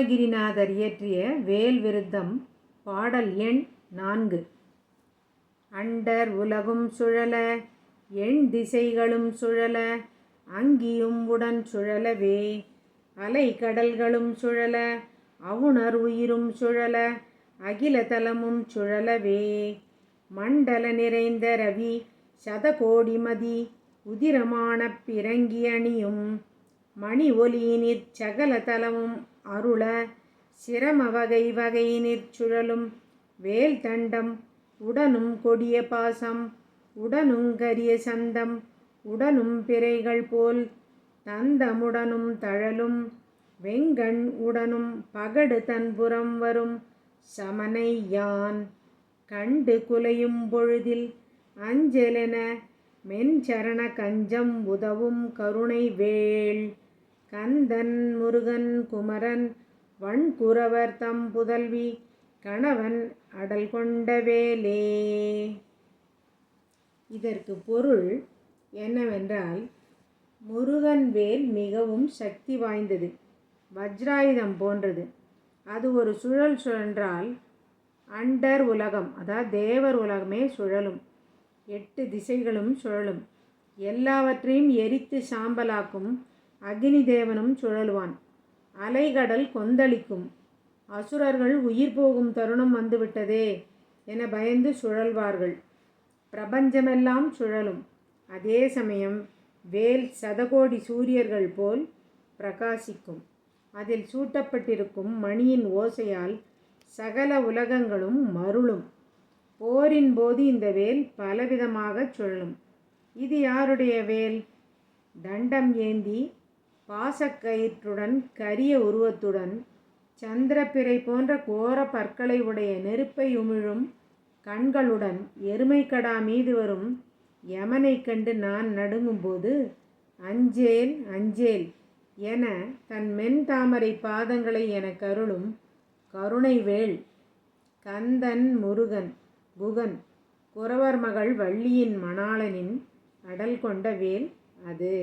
அருணகிரிநாதர் இயற்றிய வேல் விருத்தம் பாடல் எண் 4. அண்டர் உலகும் சுழல எண் திசைகளும் சுழல அங்கியும் உடன் சுழலவே அலை கடல்களும் சுழல அவுணர் உயிரும் சுழல அகில தலமும் சுழலவே மண்டல நிறைந்த ரவி சதகோடிமதி உதிரமான பிறங்கி அணியும் மணி ஒலியினிற் சகல தலமும் அருள சிரம வகை வகையினிற் சுழலும் வேல் தண்டம் உடனும் கொடிய பாசம் உடனுங் கரிய சந்தம் உடனும் பிறைகள் போல் தந்தமுடனும் தழலும் வெங்கண் உடனும் பகடு தன்புறம் வரும் சமனை யான் கண்டு குலையும் பொழுதில் அஞ்சலென மென்சரண கஞ்சம் உதவும் கருணை வேள் கந்தன் முருகன் குமரன் வண்குரவர் தம் புதல்வி கணவன் அடல் கொண்ட வேலே. இதற்கு பொருள் என்னவென்றால், முருகன் வேல் மிகவும் சக்தி வாய்ந்தது, வஜ்ராயுதம் போன்றது. அது ஒரு சுழல் சுழன்றால் அண்டர் உலகம், அதாவது தேவர் உலகமே சுழலும், 8 திசைகளும் சுழலும், எல்லாவற்றையும் எரித்து சாம்பலாக்கும் அக்னி தேவனும் சுழலுவான். அலைகடல் கொந்தளிக்கும், அசுரர்கள் உயிர் போகும் தருணம் வந்துவிட்டதே என பயந்து சுழல்வார்கள். பிரபஞ்சமெல்லாம் சுழலும். அதே சமயம் வேல் சதகோடி சூரியர்கள் போல் பிரகாசிக்கும். அதில் சூட்டப்பட்டிருக்கும் மணியின் ஓசையால் சகல உலகங்களும் மருளும். போரின் போது இந்த வேல் பலவிதமாக சுழலும். இது யாருடைய வேல்? தண்டம் ஏந்தி பாசக்கயிற்றுடன் கரிய உருவத்துடன் சந்திரப்பிறை போன்ற கோர பற்களை உடைய நெருப்பை உமிழும் கண்களுடன் எருமைக்கடா மீது வரும் யமனை கண்டு நான் நடுங்கும்போது அஞ்சேல் அஞ்சேல் என தன் மென் தாமரை பாதங்களை எனக்கு அருளும் கருணை வேள் கந்தன் முருகன் குகன் குரவர் மகள் வள்ளியின் மணாளனின் அடல் கொண்ட வேல் அது.